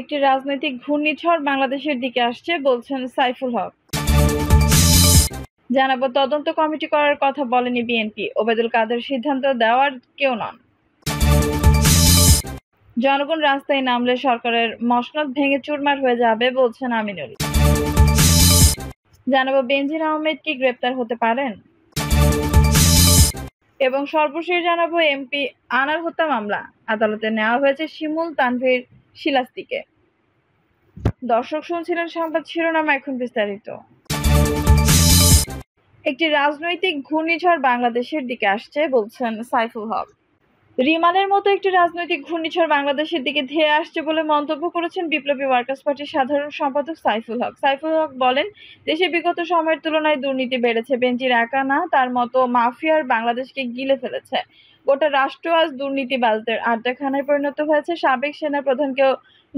একটি রাজনৈতিক ঘূর্ণিঝড় বাংলাদেশের দিকে আসছে বলছেন সাইফুল হক। জানাবো তদন্ত কমিটি করার কথা বলেনি বিএনপি, ওবায়দুল কাদের সিদ্ধান্ত দেওয়ার কেউ নন। জনগণ রাস্তায় নামলে সরকারের মসনদ ভেঙে চুরমার হয়ে যাবে বলছেন আমিনুল। জানাবো বেনজির আহমেদ কি গ্রেপ্তার হতে পারেন, এবং সর্বশেষ জানাবো এমপি আনার হত্যা মামলা আদালতে নেওয়া হয়েছে শিমুল তানভীর শিলাস্তিকে। দর্শক শুনছিলেন সংবাদ শিরোনাম, এখন বিস্তারিত। একটি রাজনৈতিক ঘূর্ণিঝড় বাংলাদেশের দিকে আসছে বলছেন সাইফুল হক। রিমালের মতো একটি রাজনৈতিক ঘূর্ণিঝড় বাংলাদেশের দিকে ধেয়ে আসছে বলে মন্তব্য করেছেন বিপ্লবী ওয়ার্কার্স পার্টির সাধারণ সম্পাদক সাইফুল হক। সাইফুল হক বলেন, দেশে বিগত সময়ের তুলনায় দুর্নীতি বেড়েছে। বেনজির একা না, তার মতো মাফিয়ার বাংলাদেশকে গিলে ফেলেছে। গোটা রাষ্ট্র আজ দুর্নীতিবাজদের আড্ডাখানায় পরিণত হয়েছে। সাবেক সেনা প্রধানকেও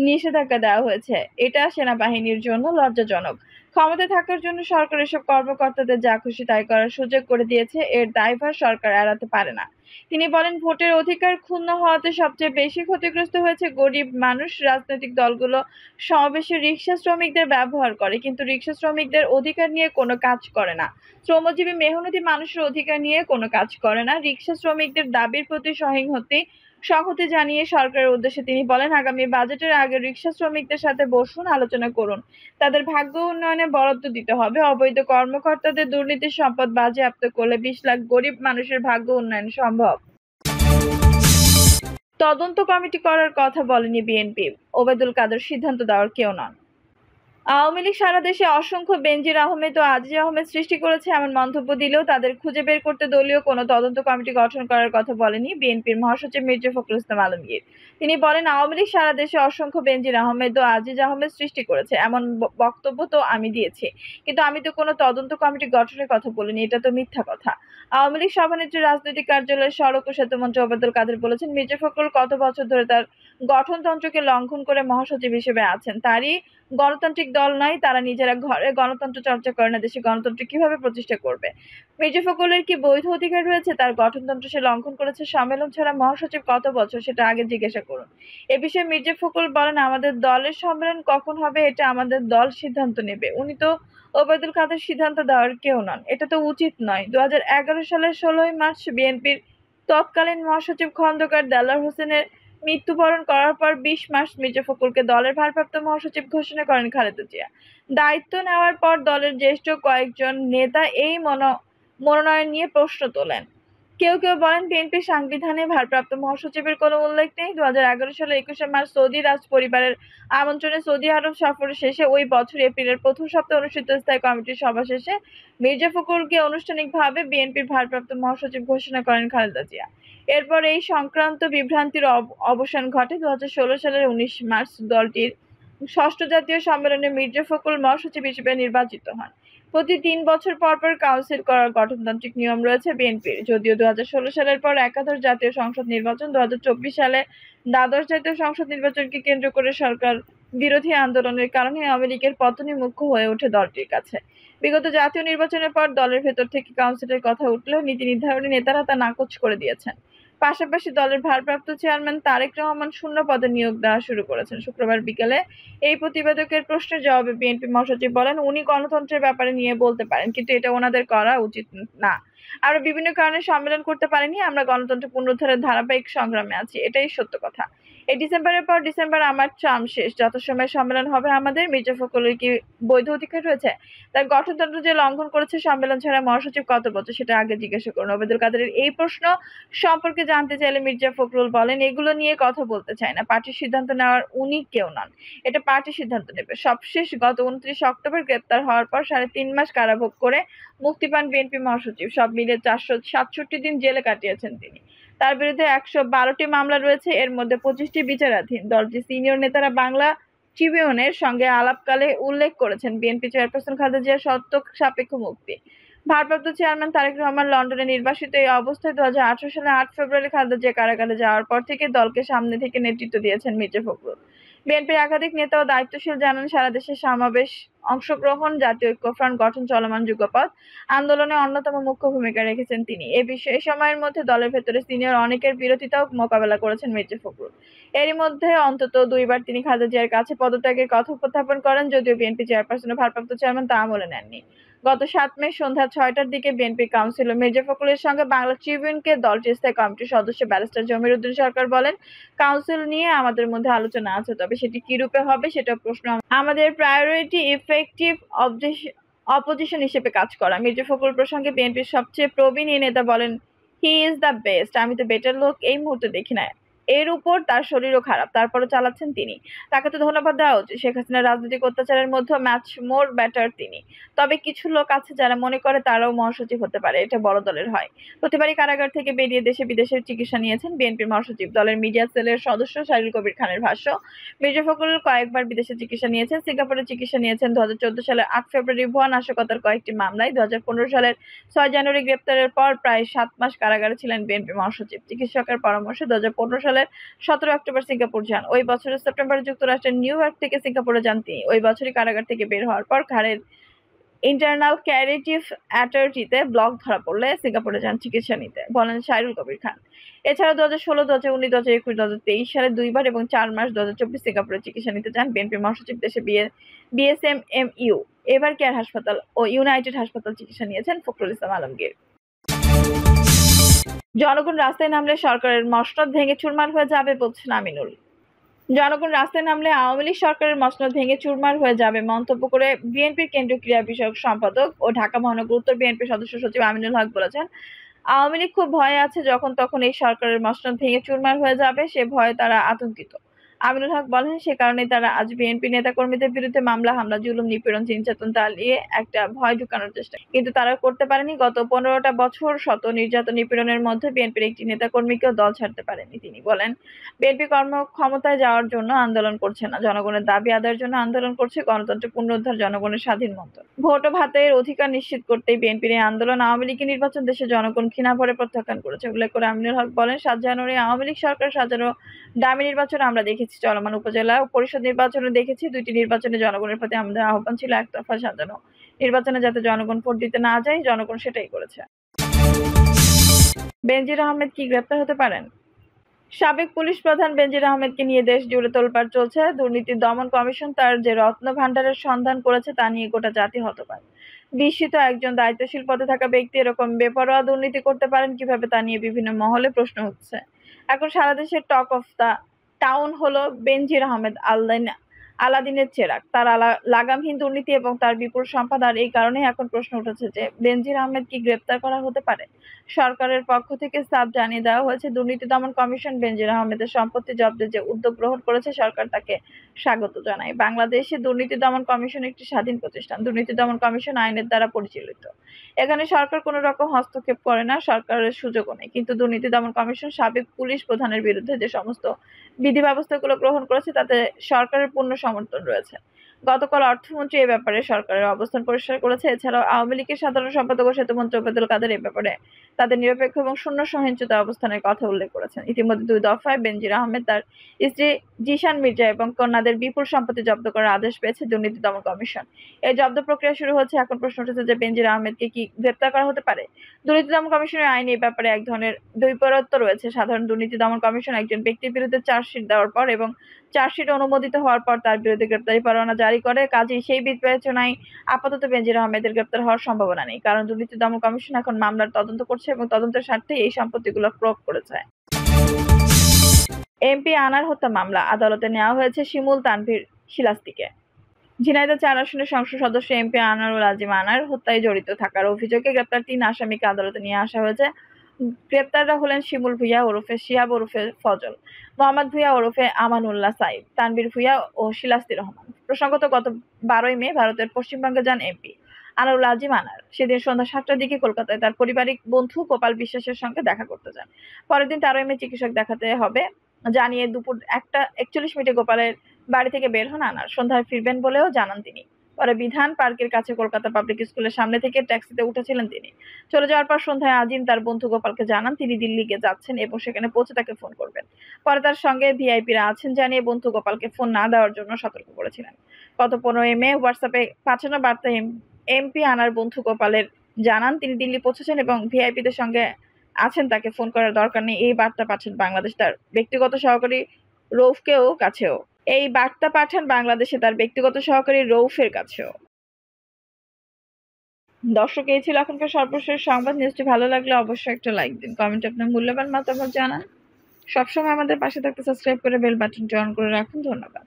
নিষেধাজ্ঞা দেওয়া হয়েছে। এটা সেনাবাহিনীর জন্য লজ্জাজনক। ক্ষমতায় থাকার জন্য সরকার এসব কর্মকর্তাদের যা খুশি তাই করার সুযোগ করে দিয়েছে। এর দায়ভার সরকার এড়াতে পারে না। তিনি বলেন, ভোটের অধিকার ক্ষুণ্ণ হওয়াতে সবচেয়ে বেশি ক্ষতিগ্রস্ত হয়েছে গরিব মানুষ। রাজনৈতিক দলগুলো সমাবেশে রিকশা শ্রমিকদের ব্যবহার করে, কিন্তু রিকশা শ্রমিকদের অধিকার নিয়ে কোনো কাজ করে না। শ্রমজীবী মেহনতি মানুষের অধিকার নিয়ে কোনো কাজ করে না। রিকশা শ্রমিকদের দাবির প্রতি সংহতি জানিয়ে সরকারের উদ্দেশ্যে তিনি বলেন, আগামী বাজেটের আগে রিকশা শ্রমিকদের সাথে বসুন, আলোচনা করুন। তাদের ভাগ্য উন্নয়নে বরাদ্দ দিতে হবে। অবৈধ কর্মকর্তাদের দুর্নীতির সম্পদ বাজেয়াপ্ত করলে 20 লাখ গরিব মানুষের ভাগ্য উন্নয়ন সম্ভব। তদন্ত কমিটি করার কথা বলেনি বিএনপি, ওবায়দুল কাদের সিদ্ধান্ত দেওয়ার কেউ নন। আওয়ামী লীগ সারা দেশে অসংখ্য বেনজির আহমেদ ও আজিজ আহমেদ সৃষ্টি করেছে এমন মন্তব্য দিলেও তাদের খুঁজে বের করতে দলীয় কোনো তদন্ত কমিটি গঠন করার কথা বলেনি বিএনপির মহাসচিব মির্জা ফখরুল ইসলাম আলমগীর। তিনি বলেন, আওয়ামী লীগ সারা দেশে অসংখ্য বেনজির আহমেদ ও আজিজ আহমেদ সৃষ্টি করেছে এমন বক্তব্য তো আমি দিয়েছি, কিন্তু আমি তো কোনো তদন্ত কমিটি গঠনের কথা বলিনি। এটা তো মিথ্যা কথা। আওয়ামী লীগ সভানেত্রী রাজনৈতিক কার্যালয়ের সড়ক ও সেতুমন্ত্রী ওবায়দুল কাদের বলেছেন, মির্জা ফখরুল কত বছর ধরে তার গঠনতন্ত্রকে লঙ্ঘন করে মহাসচিব হিসেবে আছেন। তারই গণতান্ত্রিক দল নয়, তারা নিজেরা ঘরে গণতন্ত্র চর্চা করে না, দেশে গণতন্ত্র কিভাবে প্রতিষ্ঠা করবে? মির্জা ফখরুলের কি বৈধ অধিকার রয়েছে? তার গঠনতন্ত্র সে লঙ্ঘন করেছে। সম্মেলন ছাড়া মহাসচিব কত বছর, সেটা আগে জিজ্ঞাসা করুন। এ বিষয়ে মির্জা ফখরুল বলেন, আমাদের দলের সম্মেলন কখন হবে এটা আমাদের দল সিদ্ধান্ত নেবে। উনি তো ওবায়দুল কাদের সিদ্ধান্ত দেওয়ার কেউ নন। এটা তো উচিত নয়। 2011 সালের 16 মার্চ বিএনপির তৎকালীন মহাসচিব খন্দকার দেলোয়ার হোসেনের মৃত্যুবরণ করার পর 20 মার্চ মির্জা ফখরুলকে দলের ভারপ্রাপ্ত মহাসচিব ঘোষণা করেন খালেদা জিয়া। দায়িত্ব নেওয়ার পর দলের জ্যেষ্ঠ কয়েকজন নেতা এই মনোনয়ন নিয়ে প্রশ্ন তোলেন। কেউ কেউ বলেন, বিএনপির সংবিধানে ভারপ্রাপ্ত মহাসচিবের কোনো উল্লেখ নেই। 2011 সালের 21 মার্চ সৌদি রাজ পরিবারের আমন্ত্রণে সৌদি আরব সফর শেষে ওই বছর এপ্রিলের প্রথম সপ্তাহে অনুষ্ঠিত স্থায়ী কমিটির সভা শেষে মির্জা ফখরুলকে আনুষ্ঠানিকভাবে বিএনপির ভারপ্রাপ্ত মহাসচিব ঘোষণা করেন খালেদা জিয়া। এরপর এই সংক্রান্ত বিভ্রান্তির অবসান ঘটে। 2016 সালের 19 মার্চ দলটির ষষ্ঠ জাতীয় সম্মেলনে মির্জা ফখরুল মহাসচিব হিসেবে নির্বাচিত হন। প্রতি 3 বছর পর পর কাউন্সিল করার গঠনতান্ত্রিক নিয়ম রয়েছে বিএনপির। যদিও 2016 সালের পর একাদশ জাতীয় সংসদ নির্বাচন, 2024 সালে দ্বাদশ জাতীয় সংসদ নির্বাচনকে কেন্দ্র করে সরকার বিরোধী আন্দোলনের কারণে আওয়ামী লীগের পতনই মুখ্য হয়ে ওঠে দলটির কাছে। বিগত জাতীয় নির্বাচনের পর দলের ভেতর থেকে কাউন্সিলের কথা উঠলেও নীতি নির্ধারণী নেতারা তা নাকচ করে দিয়েছেন। পাশাপাশি দলের ভারপ্রাপ্ত চেয়ারম্যান তারেক রহমান শূন্য পদে নিয়োগ দেওয়া শুরু করেছেন। শুক্রবার বিকেলে এই প্রতিবেদকের প্রশ্নের জবাবে বিএনপি মহাসচিব বলেন, উনি গণতন্ত্রের ব্যাপারে নিয়ে বলতে পারেন, কিন্তু এটা ওনাদের করা উচিত না। আমরা বিভিন্ন কারণে সম্মেলন করতে পারিনি। আমরা গণতন্ত্র পুনরুদ্ধারের ধারাবাহিক সংগ্রামে আছি, এটাই সত্য কথা। এই ডিসেম্বরের পর ডিসেম্বর আমার টার্ম শেষ। যত সময় সম্মেলন হবে আমাদের। মির্জা ফখরুলের কি বৈধ অধিকার রয়েছে? তার গঠনতন্ত্র যে লঙ্ঘন করেছে, সম্মেলন ছাড়া মহাসচিব কত বছর, সেটা আগে জিজ্ঞাসা করুন। ওবায়দুল কাদেরের এই প্রশ্ন সম্পর্কে জানতে চাইলে মির্জা ফখরুল বলেন, এগুলো নিয়ে কথা বলতে চাই না। পার্টির সিদ্ধান্ত নেওয়ার উনি কেউ নন, এটা পার্টি সিদ্ধান্ত নেবে। সবশেষ গত 29 অক্টোবর গ্রেপ্তার হওয়ার পর 3.5 মাস কারাভোগ করে মুক্তি পান বিএনপি মহাসচিব। সব মিলিয়ে 467 দিন জেলে কাটিয়েছেন তিনি। তার বিরুদ্ধে 112টি মামলা রয়েছে, এর মধ্যে 25টি বিচারাধীন। দলটির সিনিয়র নেতারা বাংলা ট্রিবিউনের সঙ্গে আলাপকালে উল্লেখ করেছেন বিএনপি চেয়ারপারসন খালেদা জিয়ার শর্ত সাপেক্ষ মুক্তি। ভারপ্রাপ্ত চেয়ারম্যান তারেক রহমান লন্ডনে নির্বাসিত। এই অবস্থায় 2018 সালের 8 ফেব্রুয়ারি খালেদা জিয়া কারাগারে যাওয়ার পর থেকে দলকে সামনে থেকে নেতৃত্ব দিয়েছেন মির্জা ফখরুল। বিএনপির একাধিক নেতা ও দায়িত্বশীল জানান, সারা দেশে সমাবেশ অংশগ্রহণ, জাতীয় ঐক্যফ্রন্ট গঠন, চলমান যুগপৎ আন্দোলনে অন্যতম মুখ্য ভূমিকা রেখেছেন তিনি। এই সময়ের মধ্যে দলের ভেতরে সিনিয়র অনেকের বিরোধিতাও মোকাবেলা করেছেন মির্জা ফখরুল। এরই মধ্যে অন্তত দুইবার তিনি খালেদা জিয়ার কাছে পদত্যাগের কথা উপস্থাপন করেন, যদিও বিএনপি চেয়ারপারসনের ভারপ্রাপ্ত চেয়ারম্যান তা আমলে নেননি। গত ৭ মে সন্ধ্যা ৬টার দিকে বিএনপির কাউন্সিলর মির্জা ফখরুলের সঙ্গে বাংলা ট্রিবিউনকে দলটির স্থায়ী কমিটির সদস্য ব্যারিস্টার জমির উদ্দিন সরকার বলেন, কাউন্সিল নিয়ে আমাদের মধ্যে আলোচনা আছে, তবে সেটি কি রূপে হবে সেটা প্রশ্ন। আমাদের প্রায়োরিটি ইফেক্টিভ অপোজিশন হিসেবে কাজ করা। মির্জা ফখরুল প্রসঙ্গে বিএনপির সবচেয়ে প্রবীণ এই নেতা বলেন, হি ইজ দ্য বেস্ট, আমি তো বেটার লোক এই মুহূর্তে দেখি না। এর উপর তার শরীরও খারাপ, তারপরও চালাচ্ছেন তিনি। তাকে তো ধন্যবাদ দেওয়া উচিত। শেখ হাসিনার রাজনৈতিক অত্যাচারের মধ্যে ম্যাচ মোর বেটার তিনি। তবে কিছু লোক আছে যারা মনে করে তারাও মহাসচিব হতে পারে, এটা বড় দলের হয়। প্রতিবারই কারাগার থেকে বেরিয়ে দেশে বিদেশের চিকিৎসা নিয়েছেন বিএনপির মহাসচিব। দলের মিডিয়া সেলের সদস্য শাহরুল কবির খানের ভাষ্য, মির্জা ফখরুল কয়েকবার বিদেশে চিকিৎসা নিয়েছেন। সিঙ্গাপুরে চিকিৎসা নিয়েছেন। 2014 সালের 8 ফেব্রুয়ারি ভুয়া নাশকতার কয়েকটি মামলায়, 2015 সালের 6 জানুয়ারি গ্রেপ্তারের পর প্রায় 7 মাস কারাগারে ছিলেন বিএনপি মহাসচিব। চিকিৎসকের পরামর্শে 2015 সালের 17 অক্টোবর সিঙ্গাপুর যান। ওই বছরের সেপ্টেম্বরে যুক্তরাষ্ট্রের নিউ ইয়র্ক থেকে সিঙ্গাপুরে যান তিনি। ওই বছরই কারাগার থেকে বের হওয়ার পর ঘাড়ের ইন্টারনাল ক্যারেটিভ অ্যাটর্টিতে ব্লক ধরা পড়লে সিঙ্গাপুরে যান চিকিৎসা নিতে, বলেন শাহরুল কবির খান। এছাড়া 2016, 2019, 2021, 2023 সালে দুইবার এবং 4 মাস 2024 সিঙ্গাপুরে চিকিৎসা নিতে যান বিএনপি মহাসচিব। দেশে বিএসএমএমইউ, এভার কেয়ার হাসপাতাল ও ইউনাইটেড হাসপাতাল চিকিৎসা নিয়েছেন ফখরুল ইসলাম আলমগীর। জনগণ রাস্তায় নামলে সরকারের মসনদ ভেঙে চুরমার হয়ে যাবে বলছেন আমিনুল। জনগণ রাস্তায় নামলে আওয়ামী লীগ সরকারের মসনদ ভেঙে চুরমার হয়ে যাবে মন্তব্য করে বিএনপির কেন্দ্রীয় ক্রীড়া বিষয়ক সম্পাদক ও ঢাকা মহানগর উত্তর বিএনপির সদস্য সচিব আমিনুল হক বলেছেন, আওয়ামী লীগ খুব ভয়ে আছে, যখন তখন এই সরকারের মসনদ ভেঙে চুরমার হয়ে যাবে, সে ভয়ে তারা আতঙ্কিত। আমিনুল হক বলেন, সে কারণেই তারা আজ বিএনপি নেতাকর্মীদের বিরুদ্ধে মামলা, হামলা, জুলুম, নিপীড়ন, নির্যাতন চালিয়ে একটা ভয় ঢুকানোর চেষ্টা, কিন্তু তারা করতে পারেনি। গত 15টা বছর শত নির্যাতন, নিপীড়নের মধ্যে বিএনপির একটি নেতাকর্মীকেও দল ছাড়তে পারেনি। তিনি বলেন, বিএনপি ক্ষমতায় যাওয়ার জন্য আন্দোলন করছে না, জনগণের দাবি আদায়ের জন্য আন্দোলন করছে। গণতন্ত্রের পুনরুদ্ধার, জনগণের স্বাধীন মত ভোট ও ভাতের অধিকার নিশ্চিত করতেই বিএনপির এই আন্দোলন। আওয়ামী লীগের নির্বাচন দেশে জনগণ ঘৃণা ভরে প্রত্যাখ্যান করেছে উল্লেখ করে আমিনুল হক বলেন, 7 জানুয়ারি আওয়ামী লীগ সরকার সাজানো ডামি নির্বাচন আমরা দেখেছি, চলমান উপজেলা ও পরিষদ নির্বাচনে দেখেছি। 2টি নির্বাচনে জনগণের প্রতি আমাদের আহ্বান ছিল একতরফা সাজানো নির্বাচনে যাতে জনগণ ভোট দিতে না যায়, জনগণ সেটাই করেছে। বেনজির আহমেদ কি গ্রেপ্তার হতে পারেন? সাবেক পুলিশ প্রধান বেনজির আহমেদকে নিয়ে দেশ জুড়ে তোলপাড় চলছে। দুর্নীতি দমন কমিশন তার যে রত্ন ভাণ্ডারের সন্ধান করেছে তা নিয়ে গোটা জাতি হতবাক। বিস্মিত একজন দায়িত্বশীল পদে থাকা ব্যক্তি এরকম বেপরোয়া দুর্নীতি করতে পারেন কিভাবে, তা নিয়ে বিভিন্ন মহলে প্রশ্ন উঠছে। এখন সারা দেশের টক অফ দ্য টাউন হলো বেনজির আহমেদ আলাদিনের চেরাগ, তার লাগামহীন দুর্নীতি এবং তার বিপুল সম্পদ। আর এই কারণেই এখন প্রশ্ন উঠেছে যে বেনজির আহমেদ কি গ্রেপ্তার করা হতে পারে। সরকারের পক্ষ থেকে সাফ জানিয়ে দেওয়া হয়েছে, দুর্নীতি দমন কমিশন বেনজির আহমেদের সম্পত্তি জব্দের যে উদ্যোগ গ্রহণ করেছে সরকার তাকে স্বাগত জানায়। বাংলাদেশে দুর্নীতি দমন কমিশন একটি স্বাধীন প্রতিষ্ঠান। দুর্নীতি দমন কমিশন আইনের দ্বারা পরিচালিত। এখানে সরকার কোনো রকম হস্তক্ষেপ করে না, সরকারের সুযোগও নেই। কিন্তু দুর্নীতি দমন কমিশন সাবেক পুলিশ প্রধানের বিরুদ্ধে যে সমস্ত বিধি ব্যবস্থাগুলো গ্রহণ করেছে তাতে সরকারের পূর্ণ সমর্থন রয়েছে। গতকাল অর্থমন্ত্রী এ ব্যাপারে সরকারের অবস্থান পরিষ্কার করেছে। এছাড়াও আওয়ামী লীগের সাধারণ সম্পাদক ও সেতুমন্ত্রী ওবায়দুল কাদের এ ব্যাপারে তাদের নিরপেক্ষ এবং শূন্য সহিংসতা অবস্থানের কথা উল্লেখ করেছেন। ইতিমধ্যে 2 দফায় বেনজির আহমেদ, তার স্ত্রী জিশান মির্জা এবং কন্যাদের বিপুল সম্পত্তি জব্দ করার আদেশ পেয়েছে দুর্নীতি দমন কমিশন। এই জব্দ প্রক্রিয়া শুরু হচ্ছে। এখন প্রশ্ন উঠেছে যে বেনজির আহমেদকে কি গ্রেপ্তার করা হতে পারে। দুর্নীতি দমন কমিশনের আইনে এই ব্যাপারে এক ধরনের বৈপরীত্য রয়েছে। সাধারণ দুর্নীতি দমন কমিশন একজন ব্যক্তির বিরুদ্ধে চার্জশিট দেওয়ার পর এবং চার্জশিট অনুমোদিত হওয়ার পর তার বিরুদ্ধে গ্রেপ্তারি পরোয়ানা জারি করে। কাজেই সেই বিবেচনায় আপাতত বেনজির আহমেদের গ্রেপ্তার হওয়ার সম্ভাবনা নেই, কারণ দুর্নীতি দমন কমিশন এখন মামলার তদন্ত করছে এবং তদন্তের স্বার্থে এই সম্পত্তিগুলো ক্রয় করেছে। এমপি আনার হত্যা মামলা, আদালতে নেওয়া হয়েছে শিমুল তানভীর শিলাস্তিকে। ঝিনাইদহ 4 আসনের সংসদ সদস্য এমপি আনারুল আজিম আনার হত্যায় জড়িত থাকার অভিযোগে গ্রেপ্তার 3 আসামিকে আদালতে নিয়ে আসা হয়েছে। গ্রেপ্তাররা হলেন শিমুল ভূঁইয়া ওরফে শিহাব ওরফে ফজল, মোহাম্মদ ভূঁইয়া ওরফে আমানুল্লাহ সাইদ, তানভীর ভূঁইয়া ও শিলাস্তি রহমান। প্রসঙ্গত, গত 12ই মে ভারতের পশ্চিমবঙ্গে যান এমপি আনারুল আজিম আনার। সেদিন সন্ধ্যা 7টার দিকে কলকাতায় তার পারিবারিক বন্ধু গোপাল বিশ্বাসের সঙ্গে দেখা করতে যান। পরের দিন 13ই মে চিকিৎসক দেখাতে হবে জানিয়ে দুপুর 1:41 গোপালের বাড়ি থেকে বের হন আনার। সন্ধ্যায় ফিরবেন বলেও জানান তিনি। পরে বিধান পার্কের কাছে কলকাতা পাবলিক স্কুলের সামনে থেকে ট্যাক্সিতে উঠেছিলেন তিনি। চলে যাওয়ার পর সন্ধ্যায় আজিম তার বন্ধু গোপালকে জানান তিনি দিল্লিকে যাচ্ছেন এবং সেখানে পৌঁছে তাকে ফোন করবেন। পরে তার সঙ্গে ভিআইপিরা আছেন জানিয়ে বন্ধু গোপালকে ফোন না দেওয়ার জন্য সতর্ক করেছিলেন। গত 15 মে হোয়াটসঅ্যাপে পাঠানো বার্তায় এমপি আনার বন্ধু গোপালের জানান তিনি দিল্লি পৌঁছেছেন এবং ভিআইপিদের সঙ্গে আছেন, তাকে ফোন করার দরকার নেই। এই বার্তা পাঠান বাংলাদেশ তার ব্যক্তিগত সহকারী রৌফকেও কাছেও। এই বার্তা পাঠান বাংলাদেশে তার ব্যক্তিগত সহকারী রৌফের কাছেও। দর্শক, এই ছিল এখনকার সর্বশেষ সংবাদ। নিউজটি ভালো লাগলে অবশ্যই একটা লাইক দিন, কমেন্টে আপনার মূল্যবান মতামত জানান। সবসময় আমাদের পাশে থাকতে সাবস্ক্রাইব করে বেল বাটনটি অন করে রাখুন। ধন্যবাদ।